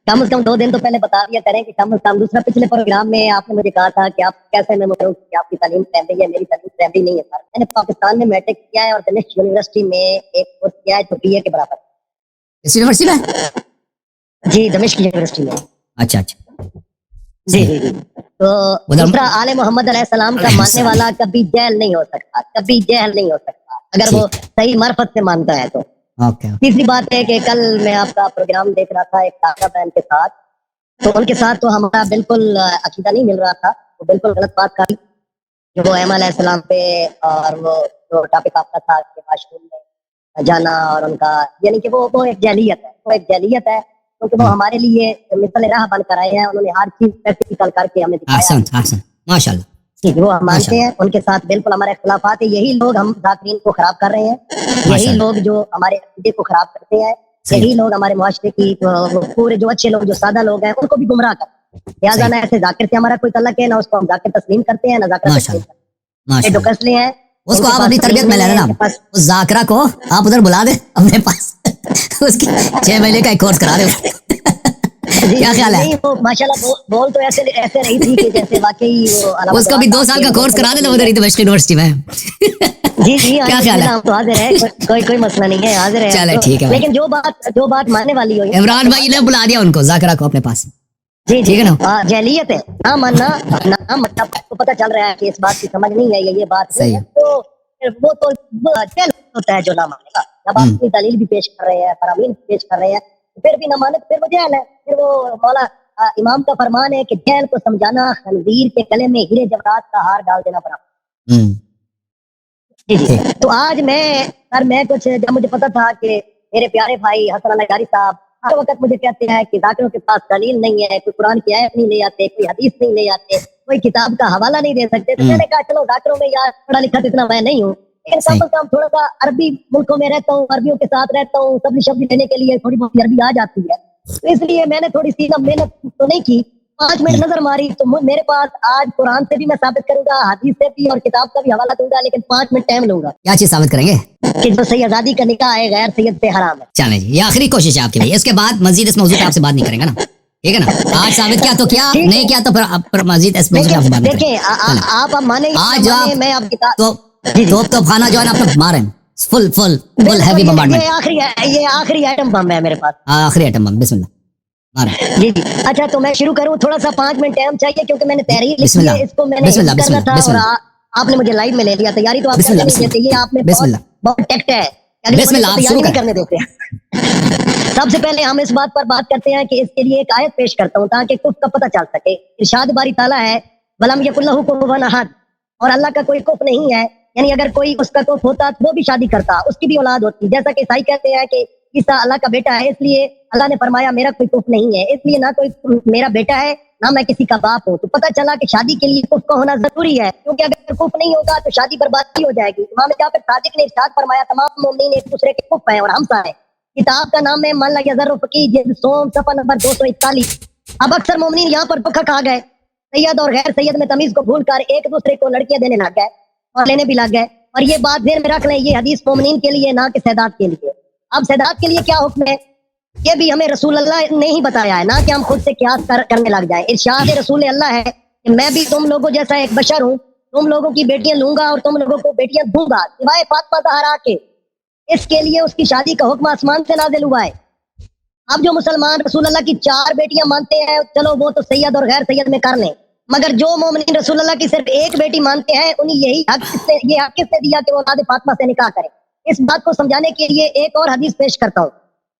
कम से कम 2 दिन तो पहले बता दिया करें कि कम से कम। दूसरा, पिछले प्रोग्राम में आपने मुझे कहा था कि आप कैसे मैं करूं कि आपकी तालीम प्राइमरी है, मेरी तालीम प्राइमरी नहीं है सर। मैंने पाकिस्तान में मैट्रिक किया है और दमिश्क यूनिवर्सिटी में एक कोर्स किया है जो बीए के बराबर। इस यूनिवर्सिटी में? जी, दमिश्क यूनिवर्सिटी में। अच्छा अच्छा जी जी जी। तो दूसरा, आले मोहम्मद अलैहिस्सलाम का मानने वाला कभी जहल नहीं हो सकता, कभी जहल नहीं हो सकता अगर वो सही मार्फत से मानता है तो। तीसरी बात है कि कल मैं आपका प्रोग्राम देख रहा था एक ताजा बहन के साथ, तो उनके साथ तो हमारा बिल्कुल अकीदा नहीं मिल रहा था। वो बिल्कुल गलत बात करी जो वो ऐमा अलैहिस्सलाम पे, और वो जो टॉपिक आपका था कि वाशरूम में जाना और उनका, यानी कि वो एक जहलियत है, वो एक जहलियत है क्योंकि वो हमारे लिए मिसाल राह बनकर आए हैं। उन्होंने हर चीज प्रैक्टिकल करके हमें दिखाया। माशाल्लाह, वो हम मानते हैं, उनके साथ बिल्कुल हमारे इख्तिलाफात है। यही लोग हम जाकिरीन को खराब कर रहे हैं, यही लोग जो हमारे अकीदे को खराब करते हैं, यही लोग हमारे मुआशरे की पूरे जो अच्छे लोग, जो सादा लोग हैं, उनको भी गुमराह करते हैं। लिहाजा ना ऐसे जाकिर से हमारा कोई तल्लक है, ना उसको हम जाकिर तस्लीम करते हैं, ना जाकिर तस्लीम करते हैं। जो कसले हैं उसको आप अपनी तरबियत में ले लेना। उस जाकिरा को आप उधर बुला दे अपने पास उसकी 6 महीने का एक कोर्स करा दे। क्या ख्याल है? वो माशाल्लाह बोल तो ऐसे रही थी कि जैसे वाकई वो उसको भी 2 साल का कोर्स करा देना उधर ही दमिश्क यूनिवर्सिटी में। जी जी, क्या ख्याल है? तो हाजिर है, कोई मसला नहीं है, हाजिर है। चले ठीक है, लेकिन जो बात मानने वाली हो, इमरान भाई ने बुला दिया उनको, जाकिरा को अपने पास। जी ठीक है ना। जहलियत है ना मानना, ना मतलब आपको पता चल रहा है कि इस बात की समझ नहीं है, ये बात सही है, तो वो तो जहल होता है जो ना मानेगा। जब आप अपनी दलील भी पेश कर रहे हैं, फरामीन पेश कर रहे हैं, फिर भी ना माने, फिर वो जहल है। फिर वो मौला इमाम का फरमान है कि जहल को समझाना खंजीर के गले में हीरे जवाहरात का हार डाल देना बराबर। जी जी। तो आज मैं कुछ, जब मुझे पता था कि मेरे प्यारे भाई हसन अलगारी साहब हर वक्त मुझे कहते हैं कि जाकिरों के पास दलील नहीं है, कोई कुरान की आयत नहीं ले आते, कोई हदीस नहीं ले आते, कोई किताब का हवाला नहीं दे सकते, तो मैंने कहा चलो जाकिरों में यार पढ़ा लिखा तो इतना मैं नहीं हूँ, लेकिन कम से कम थोड़ा सा अरबी मुल्कों में रहता हूँ, अरबियों के साथ रहता हूँ, सब्जी शब्जी लेने के लिए थोड़ी बहुत अरबी आ जाती है, तो इसलिए मैंने थोड़ी सी मेहनत तो नहीं की, 5 मिनट नजर मारी, तो मेरे पास आज कुरान से भी मैं साबित करूंगा, हदीस से भी और किताब का भी हवाला दूंगा, लेकिन 5 मिनट टाइम लूंगा। क्या चीज साबित करेंगे? कि जो सैयदादी का निकाह है गैर सैयद से हराम है। चलें जी, ये आखिरी कोशिश है आपकी भाई, इसके बाद मजीद इस मौजूद पे आपसे बात नहीं करेंगे ना, ठीक है ना? आज साबित किया तो क्या, नहीं किया तो फिर मजीद इस मौजूद पे आपसे बात नहीं करेंगे। देखिए आप माने, आज आप मैं आप किताब तो खाना जो है ना आप मारे फुल हैवी बम्बार्डमेंट। ये आखिरी आइटम बम है मेरे पास। आखिरी आइटम बम, बिस्मिल्लाह। जी जी। अच्छा, तो मैं शुरू करूं, थोड़ा सा 5 मिनट टाइम चाहिए क्योंकि मैंने तहरीर लिखी है, इसको मैंने करना था और आपने मुझे लाइव में ले लिया। तैयारी तो आप करने नहीं देते, ये आप में बहुत टैक्ट है, तैयारी नहीं करने देते। सबसे पहले हम इस बात पर बात करते हैं कि इसके लिए एक आयत पेश करता हूँ ताकि कुफ का पता चल सके। इरशाद बारी ताला है, वलम यकुल्लहु कुफुवन अहद, और अल्लाह का कोई कुफ नहीं है, यानी अगर कोई उसका कुफ होता तो वो भी शादी करता, उसकी भी औलाद होती। जैसा कि ईसाई कहते हैं कि ईसा अल्लाह का बेटा है, इसलिए अल्लाह ने फरमाया मेरा कोई कुफ नहीं है, इसलिए ना कोई मेरा बेटा है ना मैं किसी का बाप हूँ। तो पता चला कि शादी के लिए कुफ का होना जरूरी है, क्योंकि अगर कुफ नहीं होगा तो शादी बर्बादी हो जाएगी। इमाम जाफर सादिक ने इरशाद फरमाया तमाम मोमिनीन एक दूसरे के कुफ हैं और हमसा है। किताब का नाम है मन लगा जर्र फकीर, जिल्द सोम, सफा नंबर 241। अब अक्सर मोमिनीन यहाँ पर धोखा खा गए, सैयद और गैर सैयद में तमीज को भूलकर एक दूसरे को लड़कियां देने लग गए और लेने भी लग गए। और ये बात ध्यान में रख लें, ये हदीस मोमिनीन के लिए ना कि सैदात के लिए। अब सैदात के लिए क्या हुक्म है, ये भी हमें रसूल अल्लाह ने ही बताया है, ना कि हम खुद से क्यास करने लग जाए। इरशाद रसूल अल्लाह है कि मैं भी तुम लोगों जैसा एक बशर हूँ, तुम लोगों की बेटियां लूंगा और तुम लोगों को बेटियां दूंगा सिवाय फातिमा ज़हरा के। इसके लिए उसकी शादी का हुक्म आसमान से नाजिल हुआ है। अब जो मुसलमान रसूल अल्लाह की 4 बेटियां मानते हैं, चलो वो तो सैयद और गैर सैयद में कर लें, मगर जो मोमिनीन रसूल अल्लाह की सिर्फ एक बेटी मानते हैं, उन्हें ये हक किसने दिया कि वो औलाद फातिमा से निकाह करें। इस बात को समझाने के लिए एक और हदीस पेश करता हूँ।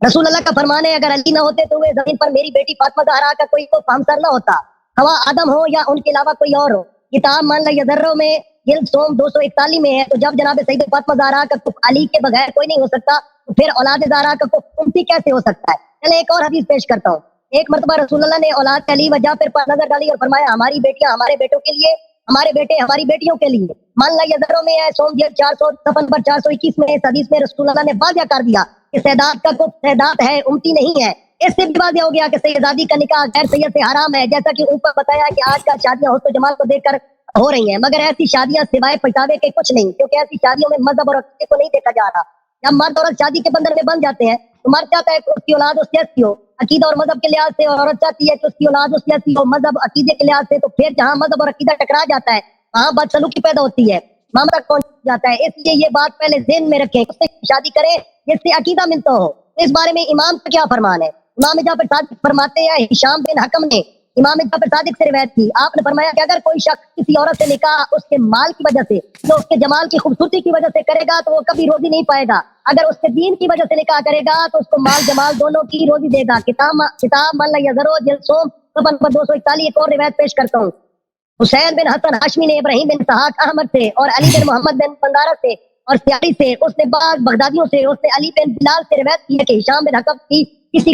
रसूल अल्लाह का फरमान है, अगर अली ना होते तो वे जमीन पर मेरी बेटी फातिमा ज़हरा का कोई हमसर ना होता, हवा आदम हो या उनके अलावा कोई और हो। किताब मान ला यदर्रों में जिल्द सोम 241 में है। तो जब जनाब सैयद फातिमा ज़हरा का कुफ अली के बगैर कोई नहीं हो सकता, तो फिर औलाद ज़हरा का कुफ उम्मती कैसे हो सकता है। चले एक और हदीस पेश करता हूँ। एक मरतबा रसूल अल्लाह ने औलाद अली व जाफर पर नजर डाली और फरमाया हमारी बेटियां हमारे बेटों के लिए, हमारे बेटे हमारी बेटियों के लिए। मान ला यदर्रों में है सोम 400 सफर पर 421 में इस हदीस में रसूल अल्लाह ने वाज़िया कर दिया कि सैदात का कुफ सैदात है, उम्मती नहीं है। इससे भी वाज़िया हो गया कि सैयदादी का निकाह गैर सैयद से हराम है। जैसा कि ऊपर बताया कि आजकल शादियां हुस्न जमाल को देखकर हो रही हैं, मगर ऐसी शादियां सिवाय पछतावे के कुछ नहीं, क्योंकि ऐसी शादियों में मजहब और अकीदे को नहीं देखा जा रहा। जब मर्द औरत शादी के बंधन में बन जाते हैं तो मर्द चाहता है कि उसकी औलाद उससे अच्छी हो अकीदा और मजहब के लिहाज से, और औरत चाहती है कि उसकी औलाद उससे अच्छी हो मजहब अकीदे के लिहाज से। तो फिर जहाँ मजहब और अकीदा टकरा जाता है वहाँ बदसलूकी पैदा होती है, मामला पहुंच जाता है। इसलिए ये बात पहले ज़हन में रखें, उससे शादी करें जिससे अकीदा मिलता हो। इस बारे में इमाम का क्या फरमान है? इमाम जाफर सादिक फरमाते हैं, हिशाम बिन हकम ने इमाम जाफर सादिक से रिवायत की, आपने फरमाया कि अगर कोई शख्स किसी औरत से निकाह उसके माल की वजह से, तो उसके जमाल की खूबसूरती की वजह से करेगा तो वो कभी रोजी नहीं पाएगा। अगर उसके दीन की वजह से निकाह करेगा तो उसको माल जमाल दोनों की रोजी देगा। किताब मन यज़रो जिल्सोम सफर नंबर 241। एक और रिवायत पेश करता हूँ। हुसैन बिन हसन हाशमी ने इब्राहिम बिन सहाक अहमद से और अली बिन मोहम्मद बिन बंदारा से और सियारी से, उसने बाद बगदादियों से, उसने अली बिन बिलाल से रिवायत की है कि हिशाम बिन हकम की किसी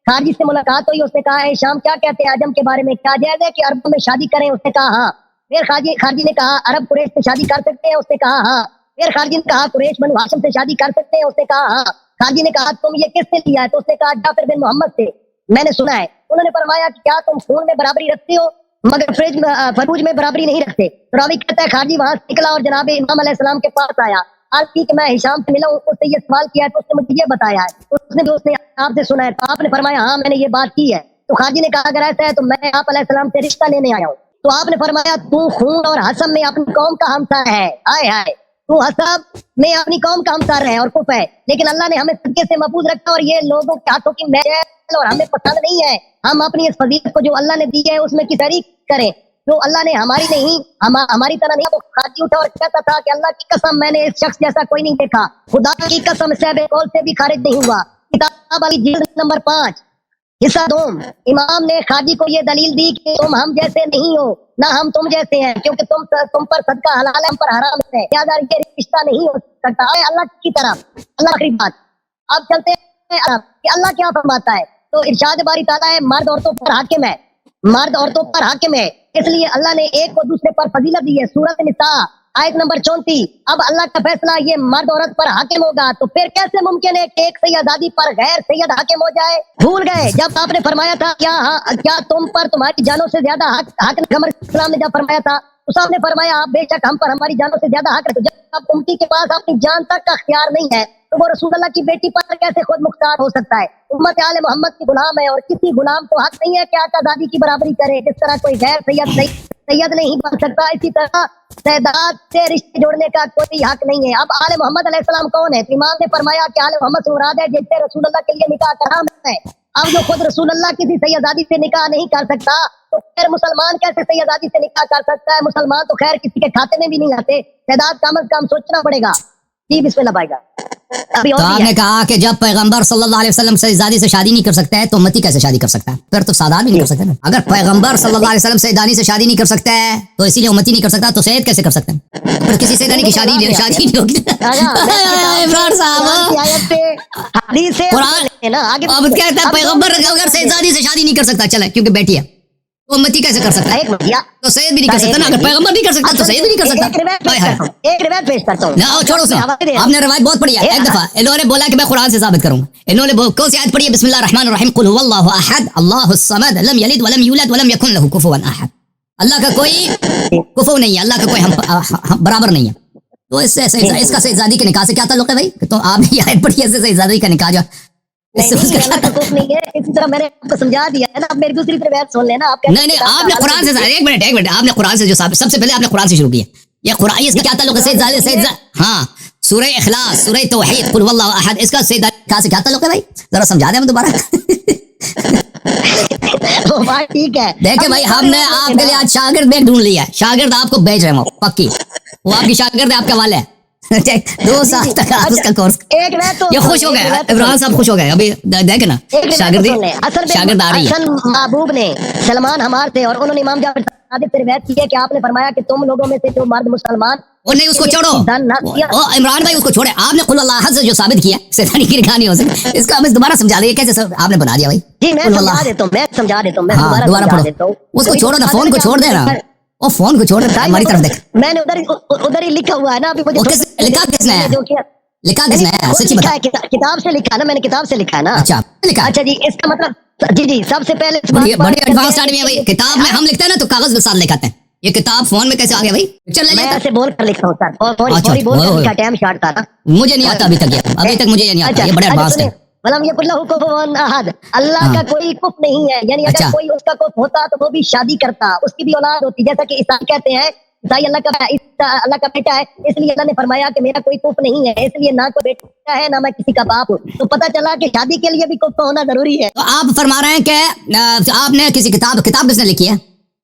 खारजी से मुलाकात हुई। उसने कहा, हिशाम क्या कहते हैं अजम के बारे में, क्या जायज है कि अरब में शादी करें? उसने कहा हाँ। फिर खारजी ने कहा, अरब कुरैश से शादी कर सकते हैं? उसने कहा हाँ। फिर खारजी ने कहा, कुरैश बनु हाशिम से शादी कर सकते हैं? उसने कहा हाँ। खारजी ने कहा, तुम ये किससे लिया है? तो उसने कहा, जाफर बिन मोहम्मद से मैंने सुना है। उन्होंने फरमाया कि क्या तुम खून में बराबरी रखते हो मगर फरूज में बराबरी नहीं रखते? तो रावी कहता है, खारजी वहां से निकला और जनाब इमाम अलैहिस्सलाम के पास आया। आज की कि मैं हिशाम से मिला हूँ, उससे ये सवाल किया है तो उसने मुझे ये बताया है, उसने आपसे सुना है। तो आपने फरमाया हाँ मैंने ये बात की है। तो खारजी ने कहा, अगर ऐसा है तो मैं आप अलैहिस्सलाम से रिश्ता लेने आया हूँ। तो आपने फरमाया, तू खून और हसम में अपनी कौम का हमसार है। हाय हाय, तू हसब में अपनी कौम का हमसार है और कुफ है, लेकिन अल्लाह ने हमें सदके से महफूज रखा और ये लोगों के हाथों की मैल और हमें पसंद नहीं है। हम अपनी इस फजीलत को जो अल्लाह ने दी है उसमें की तारीफ करें जो अल्लाह ने हमारी नहीं, हमारी तरह नहीं। वो खाजी उठा और कहता था कि अल्लाह की कसम मैंने इस शख्स जैसा कोई नहीं देखा, खुदा की कसम सहबे कौल से भी खारिज नहीं हुआ। किताब वाली जिल्द नंबर 5 हिस्सा 2। इमाम ने खाजी को ये दलील दी कि तुम हम जैसे नहीं हो, ना हम तुम जैसे हैं, क्योंकि तुम पर सदका हलाल है, हम पर हराम है, लिहाजा ये रिश्ता नहीं हो सकता है अल्लाह की तरफ। अल्लाह की बात। अब चलते हैं कि अल्लाह क्या फरमाता है। तो इरशाद बारी ताला है, मर्द औरतों पर हाकिम है, मर्द औरतों पर हाकिम है, इसलिए अल्लाह ने एक को दूसरे पर फजीलत दी है। सूरत निसा आयत नंबर 34। अब अल्लाह का फैसला ये मर्द औरत पर हाकिम होगा, तो फिर कैसे मुमकिन है कि एक सैयद आदि पर गैर सैयद हाकिम हो जाए? भूल गए जब आपने फरमाया था क्या तुम पर तुम्हारी जानों से ज्यादा हक इस्लाम ने जब फरमाया था तो सामने फरमाया आप बेशक हम पर हमारी जानों से ज्यादा हक है। तो जब उम्मती के पास अपनी जान तक का अख्तियार नहीं है तो वो रसूल अल्लाह की बेटी पर कैसे खुद मुख्तार हो सकता है? उम्मत आले मोहम्मद की गुलाम है और किसी गुलाम को हक नहीं है कि आकाज़ादी की बराबरी करे। जिस तरह कोई गैर सैयद नहीं बन सकता, इसी तरह सैदात से रिश्ते जोड़ने का कोई हक नहीं है। अब आले मोहम्मद अलैहिस्सलाम कौन है? इमाम ने फरमाया कि आले मोहम्मद से मुराद है जिससे रसूल अल्लाह के लिए निकाह कराम है। अब जो खुद रसूल अल्लाह किसी सैयदादी से निकाह नहीं कर सकता तो फिर मुसलमान कैसे सैयदादी से निकाह कर सकता है? मुसलमान तो खैर किसी के खाते में भी नहीं आते। सैदात का कम कम सोचना पड़ेगा। जी बिस्मिल्लाह भाईगा। अभी तो आपने कहा कि जब पैगंबर सल्लल्लाहु अलैहि वसल्लम सैयदादी से शादी नहीं कर सकता है तो उम्मती कैसे शादी कर सकता है? फिर तो सादात भी नहीं कर सकता ना। अगर पैगंबर सल्लल्लाहु अलैहि वसल्लम सैयदानी से शादी नहीं कर सकता है तो इसीलिए उम्मती नहीं कर सकता, तो सैयद कैसे कर सकते हैं? फिर किसी सैयदानी की शादी नहीं होगी। इमरान साहब अब कहता है पैगंबर अगर सैयदादी से शादी नहीं कर सकता, चले क्योंकि बेटी है, तो उम्मती कैसे कर सकता है? तो सैयद भी नहीं कर सकता ना। अगर पैगंबर नहीं कर सकता तो सैयद भी नहीं कर सकता। एक रिवायत पेश करता हूं ना, छोड़ो उसको। आपने रिवायत बहुत पढ़ी है। एक दफा इन्होंने बोला कि मैं कुरान से साबित करूंगा। इन्होंने कौन सी आयत पढ़ी है? बिस्मिल्लाहिर रहमानिर रहीम, कुल हुवल्लाहु अहद अल्लाहुस समद लम यलिद वलम यूलद वलम यकुन लहू कुफुवन अहद। अल्लाह का कोई कुफू नहीं है, अल्लाह का कोई हम बराबर नहीं है। तो इससे इसका सैयदादी के निकाह से क्या ताल्लुक है भाई? तो आपने ये आयत पढ़ी है, इससे सैयदादी का निकाह जो इससे उसका क्या ताल्लुक नहीं है। इसी तरह मैंने आपको समझा दिया है ना। अब मेरी दूसरी रिवायत सुन लेना। आप नहीं आपने कुरान से एक मिनट आपने कुरान से जो सबसे पहले आपने कुरान से शुरू किया। ये कुरान, इसका क्या ताल्लुक है सैयदादी? हाँ, सूरह इखलास, सूरह तौहीद, कुल हुवल्लाहु अहद, इसका सैयदादी से क्या ताल्लुक है भाई? जरा समझा दें हम दोबारा। ठीक है। देखिए भाई, हमने आपके लिए आज शागिर्द बेग ढूंढ लिया है। शागिर्द आपको बेच रहे हैं, पक्की वो आपकी शागिर्द है, आपके वाले है। 2 साल तक आप उसका कोर्स। ये खुश हो गए इमरान साहब, खुश हो गए। अभी देखे ना शागिर्द आ रही है। महबूब ने सलमान हमार थे और उन्होंने इमाम जाफर सादिक से रिवायत की है कि आपने फरमाया कि तुम लोगों में से जो मर्द मुसलमान और नहीं, उसको छोड़ो इमरान भाई, उसको छोड़े। आपने कुल अल्लाह से जो साबित किया सैयदानी की निकाह नहीं हो सकती, इसका हमें दोबारा समझा दीजिए कैसे आपने बना दिया भाई। जी मैं समझा देता हूँ दोबारा पढ़ो। उसको छोड़ो ना, फोन को छोड़ देना, वो फोन को छोड़ दे, हमारी तरफ देख। मैंने उधर ही लिखा हुआ है ना। अभी मुझे लिखा किसने है? सच्ची बता। किताब से लिखा ना, मैंने किताब से लिखा है ना। अच्छा लिखा। अच्छा जी, इसका मतलब जी सबसे पहले बड़े एडवांस आदमी है भाई। किताब में हम लिखते हैं ना तो कागज के साथ लिखाते हैं, ये किताब फोन में कैसे आ गया भाई? पिक्चर ले मैं लेता। ऐसे बोल कर लिखता हूँ सर, और अच्छा, थोड़ी बोल ओए, कर ओए। लिखा, टाइम शॉर्ट था ना। मुझे नहीं आता अभी तक ये, अभी तक मुझे ये नहीं आता, ये बड़े एडवांस है। वलम यकुल्लहु कुफुवन अहद, अल्लाह हाँ। का कोई कुफ नहीं है, यानी अगर अच्छा। कोई उसका कुफ होता तो वो भी शादी करता, उसकी भी औलाद होती, जैसा कि ईसाई कहते हैं ईसाई अल्लाह का बेटा है, इसलिए अल्लाह ने फरमाया कि मेरा कोई कुफ नहीं है, इसलिए ना कोई बेटा है ना मैं किसी का बाप हूँ। तो पता चला कि शादी के लिए भी कुफ होना जरूरी है। तो आप फरमा रहे हैं कि आपने किसी किताब किसने लिखी है?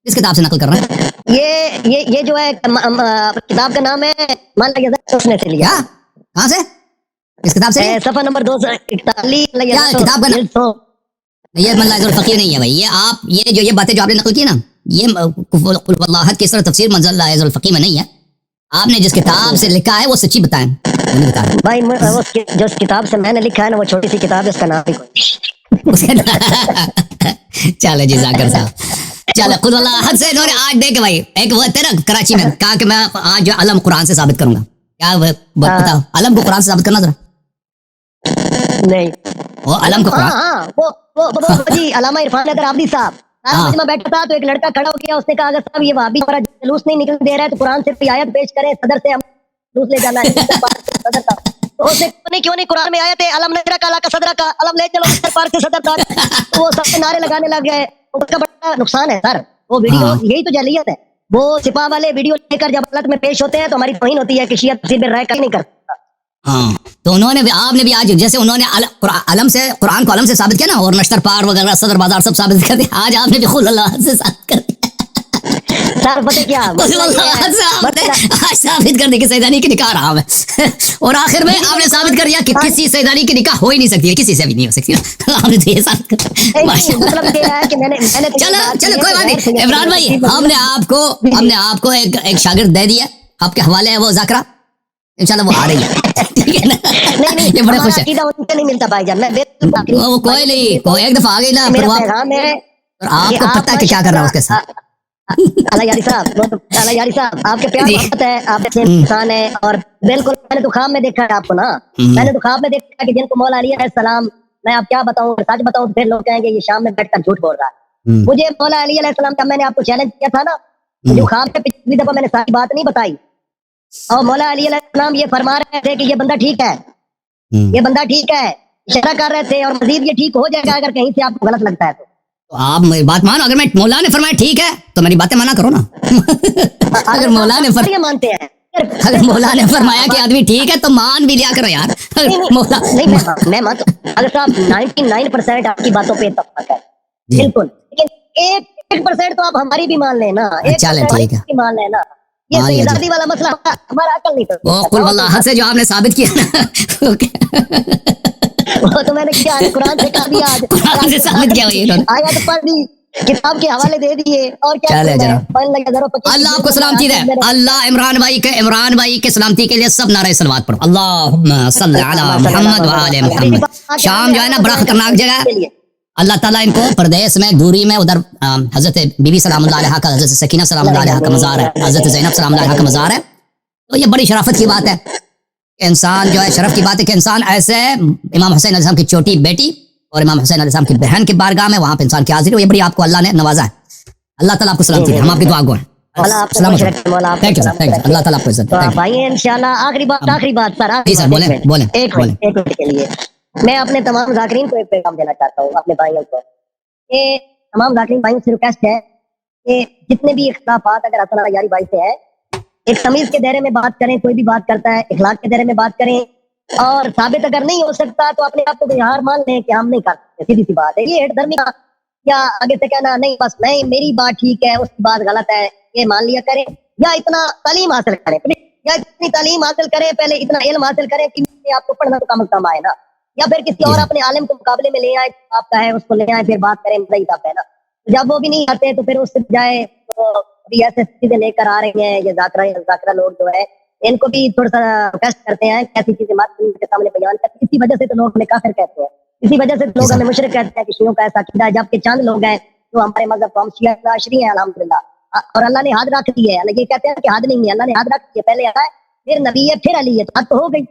किस किताब से नकल कर रहे हैं? ये जो है किताब का नाम है मान लिया उसने से लिया। क्या? कहाँ से? किस किताब से? सफा नंबर 241। क्या किताब का नाम? ये मल्लाजुल फकीर नहीं है भाई, ये आप ये बातें जो आपने नकल की ना, ये कुल की तरह तफसीर मल्लाजुल फकीर में नहीं है। आपने जिस किताब से लिखा है वो सच्ची बताएं, वो नहीं बता रहे। भाई जो किताब से मैंने लिखा है ना, वो छोटी सी किताब है, उसका नाम भी चलो जी जाकिर साहब, चलो खुद अल्लाह से इन्होंने आज देख भाई, एक वो थे ना कराची में, कहा कि मैं आज जो अलम कुरान से साबित करूंगा। क्या बताओ, अलम को कुरान से साबित करना जरा। नहीं, वो अलम को कुरान, हाँ वो जी अल्लामा इरफान अगर आबदी साहब सारा मजमा बैठा था, तो एक लड़का खड़ा हो गया, उसने कहा अगर साहब ये वहाबी हमारा जुलूस नहीं निकल दे रहा है तो कुरान से आयत पेश करें, सदर से हम जुलूस ले जाना है। सदर का तो उसने क्यों नहीं कुरान में आयत है अलम नजरा का सदर का अलम ले चलो सदर पार से सदर तक, तो वो सबसे नारे लगाने लग गए। उसका बड़ा नुकसान है सर, वो वीडियो यही तो जलियत है, वो सिपा वाले वीडियो लेकर जब अदालत में पेश होते हैं तो हमारी तौहीन होती है कि शिया तफसीर में राय का नहीं करता। हाँ, तो उन्होंने भी आपने भी आज जैसे उन्होंने अलम से कुरान को अलम से साबित किया ना, और नश्तर पार वगैरह सदर बाजार सब साबित कर दिया, आज आपने भी खुल अल्लाह से साबित कर दिया। सर पता क्या आज साबित कर दी कि सैदानी की निकाह हराम है, और आखिर में आपने साबित कर दिया कि किसी सैदानी की निकाह हो ही नहीं सकती है, किसी से भी नहीं हो सकती। आपने तो ये साबित कर, मतलब क्या है कि मैंने चलो कोई बात नहीं इमरान भाई, हमने आपको एक शागिर्द दे दिया, आपके हवाले है वो जाकरा, इंशाल्लाह वो आ रही है, ठीक है ना? नहीं ये बड़े खुश है। उनसे नहीं मिलता भाईजान, मैं वो कोई नहीं, कोई एक दफा आ गई ना, मेरा पैगाम है, और आपको पता है कि क्या कर रहा है उसके साथ। अला यारी साहब आपके प्यार मोहब्बत है, आप ऐसे इंसान है, और बिल्कुल मैंने तो ख्वाब में देखा है आपको ना, मैंने तो ख्वाब में देखा कि जिनको मौला अली अलैहिस्सलाम, मैं आप क्या बताऊं, सच बताऊं तो फिर लोग कहेंगे ये शाम में बैठकर झूठ बोल रहा है। मुझे मौला अली अलैहिस्सलाम का मैंने आपको चैलेंज किया था ना, जो ख्वाब में पिछली दफा मैंने सारी बात नहीं बताई, और मौला अली अलैहिस्सलाम ये फरमा रहे थे कि ये बंदा ठीक है, ये बंदा ठीक है, इशारा कर रहे थे, और मजीद ये ठीक हो जाएगा अगर कहीं से आपको गलत लगता है तो आप मेरी बात मानो, अगर मैं मौला ने फरमाया ठीक है तो मेरी बातें माना करो ना। अगर मौला ने ये मानते हैं, अगर मौला ने फरमाया कि आदमी ठीक है तो मान भी लिया करो यार। मौला नहीं मैं मानता हूं, अगर साहब 99% आपकी बातों पे इत्तेफाक है बिल्कुल, लेकिन 1% तो आप हमारी भी मान लेना, 1% ठीक है मान लेना, ये सैयदादी वाला मसला हमारा अकल नहीं करता। वो कुल वल्लाह से जो आपने साबित किया ना, वो तो मैंने क्या कुरान से कहा दिया, आज कुरान से साबित किया वही इन्होंने, आयत पढ़ दी, किताब के हवाले दे दिए, और क्या चले अल्लाह आपको सलामती दे, अल्लाह इमरान भाई के सलामती के लिए सब नारे सलवात पढ़ो, अल्लाहुम्मा सल्ली अला मुहम्मद व आले मुहम्मद। शाम जो है ना बड़ा खतरनाक जगह है, अल्लाह ताला इनको परदेश में दूरी में उधर हजरत बीबी सलामुल्लाह अलैहा का, हजरत सकीना सलामुल्लाह अलैहा का मज़ार है, हजरत ज़ैनब सलामुल्लाह अलैहा का मज़ार है। तो ये बड़ी शराफत की बात है, इंसान जो है शरफ की बात है कि इंसान ऐसे इमाम हुसैन अलैहिस्सलाम की छोटी बेटी और इमाम हुसैन अलैहिस्सलाम की बहन के बारगाह में वहां पे इंसान की हाजिरी हो, ये बड़ी आपको अल्लाह ने नवाजा है। अल्लाह ताला आपको सलामती दे, हम आपकी दुआ गो हैं। थैंक यू सर, अल्लाह ताला आपको इज्जत दे। भाई इंशाल्लाह आखिरी बात सर, जी सर बोले एक मिनट के लिए मैं अपने तमाम ज़ाकिरीन को एक पैगाम देना चाहता हूँ, अपने भाइयों को, कि तमाम ज़ाकिरीन भाइयों से रिक्वेस्ट है कि जितने भी इख्तिलाफात अगर हसन यारी भाई से है, एक तमीज के दायरे में बात करें, कोई भी बात करता है इखलाक के दायरे में बात करें, और साबित अगर नहीं हो सकता तो अपने आप को हार मान लें कि हम नहीं कर सकते, सीधी सी बात है। ये हेठधर्मी का या आगे से कहना नहीं बस मैं मेरी बात ठीक है उसकी बात गलत है, ये मान लिया करें, या इतना तालीम हासिल करें, या इतनी तालीम हासिल करें, पहले इतना इल्म हासिल करें कि आपको पढ़ना तो कम कम आए ना, या फिर किसी और अपने आलिम को मुकाबले में ले आए, आपका है उसको ले आए, फिर बात करें, सही तब है ना। जब वो भी नहीं आते तो फिर उससे जाए तो अभी ऐसे चीजें लेकर आ रही हैं, ये जाकरा लोग जो है इनको भी थोड़ा सा रिक्वेस्ट करते हैं कैसी चीजें मत उनके सामने बयान करते, इसी वजह से तो लोग हमें काफिर कहते हैं, इसी वजह से तो लोग हमें मुशरिक कहते हैं कि शियों का ऐसा अकीदा है, जबकि चंद लोग हैं जो हमारे मजहब को हम शिया अशरी हैं अल्हम्दुलिल्लाह, और अल्लाह ने हद रख दी है। ये कहते हैं कि हद नहीं है, अल्लाह ने हद रख दी है, पहले है फिर नबी है फिर अली है, तो हद तो हो गई।